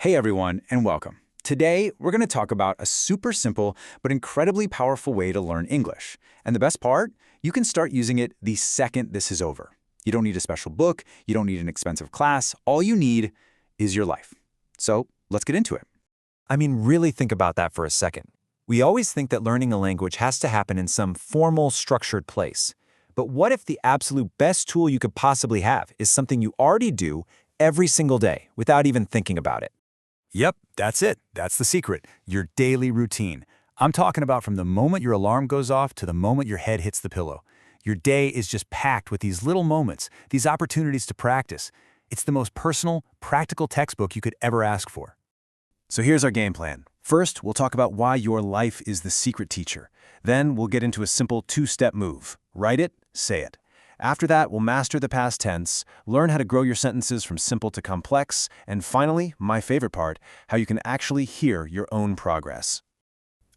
Hey everyone, and welcome. Today, we're going to talk about a super simple but incredibly powerful way to learn English. And the best part? You can start using it the second this is over. You don't need a special book, you don't need an expensive class, all you need is your life. So, let's get into it. Really think about that for a second. We always think that learning a language has to happen in some formal, structured place. But what if the absolute best tool you could possibly have is something you already do every single day without even thinking about it? Yep, that's it. That's the secret. Your daily routine. I'm talking about from the moment your alarm goes off to the moment your head hits the pillow. Your day is just packed with these little moments, these opportunities to practice. It's the most personal, practical textbook you could ever ask for. So here's our game plan. First, we'll talk about why your life is the secret teacher. Then we'll get into a simple two-step move. Write it, say it. After that, we'll master the past tense, learn how to grow your sentences from simple to complex, and finally, my favorite part, how you can actually hear your own progress.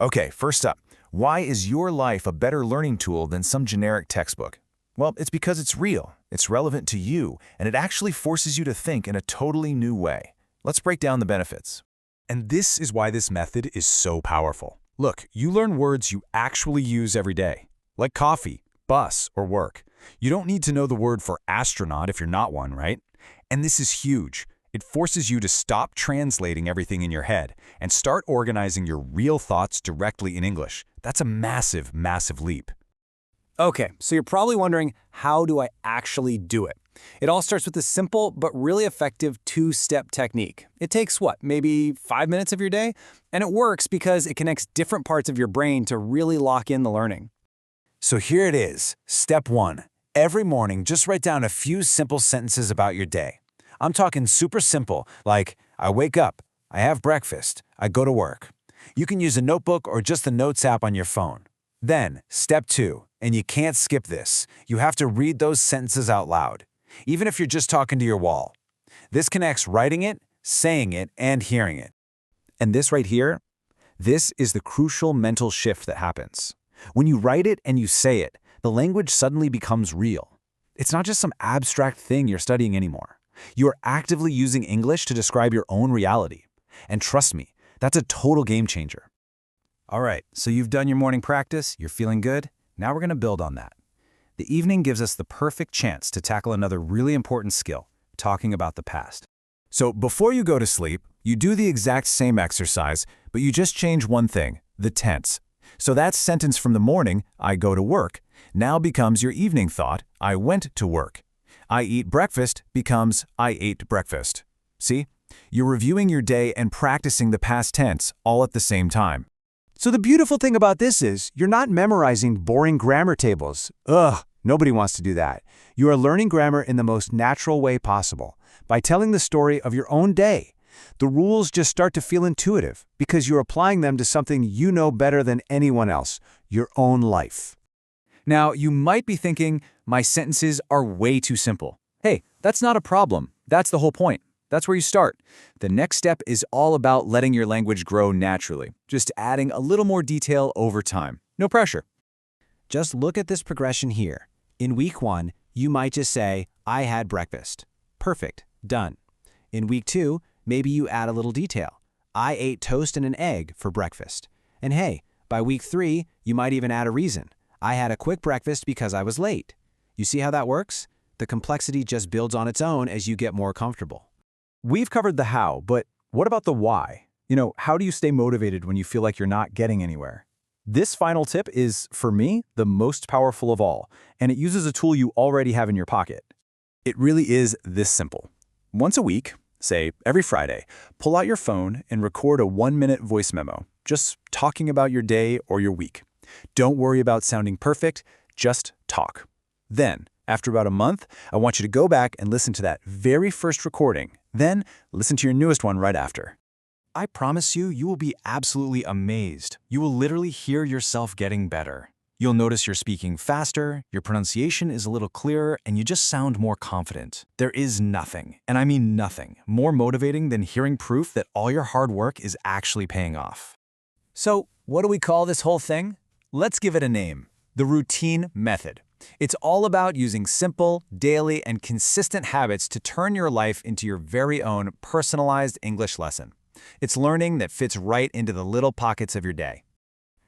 Okay, first up, why is your life a better learning tool than some generic textbook? Well, it's because it's real, it's relevant to you, and it actually forces you to think in a totally new way. Let's break down the benefits. And this is why this method is so powerful. Look, you learn words you actually use every day, like coffee, bus, or work. You don't need to know the word for astronaut if you're not one, right? And this is huge. It forces you to stop translating everything in your head and start organizing your real thoughts directly in English. That's a massive, massive leap. Okay, so you're probably wondering, how do I actually do it? It all starts with a simple but really effective two-step technique. It takes maybe 5 minutes of your day? And it works because it connects different parts of your brain to really lock in the learning. So here it is. Step 1. Every morning, just write down a few simple sentences about your day. I'm talking super simple, like, I wake up, I have breakfast, I go to work. You can use a notebook or just the Notes app on your phone. Then, step 2, and you can't skip this. You have to read those sentences out loud, even if you're just talking to your wall. This connects writing it, saying it, and hearing it. And this right here, this is the crucial mental shift that happens. When you write it and you say it, the language suddenly becomes real. It's not just some abstract thing you're studying anymore. You're actively using English to describe your own reality. And trust me, that's a total game changer. All right, so you've done your morning practice, you're feeling good. Now we're going to build on that. The evening gives us the perfect chance to tackle another really important skill, talking about the past. So before you go to sleep, you do the exact same exercise, but you just change one thing, the tense. So that sentence from the morning, I go to work, now becomes your evening thought, I went to work. I eat breakfast becomes I ate breakfast. See? You're reviewing your day and practicing the past tense all at the same time. So the beautiful thing about this is you're not memorizing boring grammar tables. Ugh, nobody wants to do that. You are learning grammar in the most natural way possible, by telling the story of your own day. The rules just start to feel intuitive because you're applying them to something you know better than anyone else, your own life. Now, you might be thinking, my sentences are way too simple. Hey, that's not a problem. That's the whole point. That's where you start. The next step is all about letting your language grow naturally, just adding a little more detail over time. No pressure. Just look at this progression here. In week 1, you might just say, I had breakfast. Perfect. Done. In week 2, maybe you add a little detail. I ate toast and an egg for breakfast. And hey, by week 3, you might even add a reason. I had a quick breakfast because I was late. You see how that works? The complexity just builds on its own as you get more comfortable. We've covered the how, but what about the why? How do you stay motivated when you feel like you're not getting anywhere? This final tip is, for me, the most powerful of all, and it uses a tool you already have in your pocket. It really is this simple. Once a week, say every Friday, pull out your phone and record a 1-minute voice memo, just talking about your day or your week. Don't worry about sounding perfect, just talk. Then, after about a month, I want you to go back and listen to that very first recording. Then, listen to your newest one right after. I promise you, you will be absolutely amazed. You will literally hear yourself getting better. You'll notice you're speaking faster, your pronunciation is a little clearer, and you just sound more confident. There is nothing, and I mean nothing, more motivating than hearing proof that all your hard work is actually paying off. So, what do we call this whole thing? Let's give it a name. The routine method. It's all about using simple, daily, and consistent habits to turn your life into your very own personalized English lesson. It's learning that fits right into the little pockets of your day.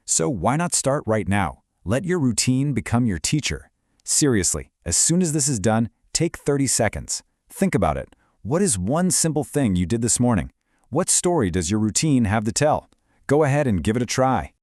So why not start right now? Let your routine become your teacher. Seriously, as soon as this is done, take 30 seconds. Think about it. What is one simple thing you did this morning? What story does your routine have to tell? Go ahead and give it a try.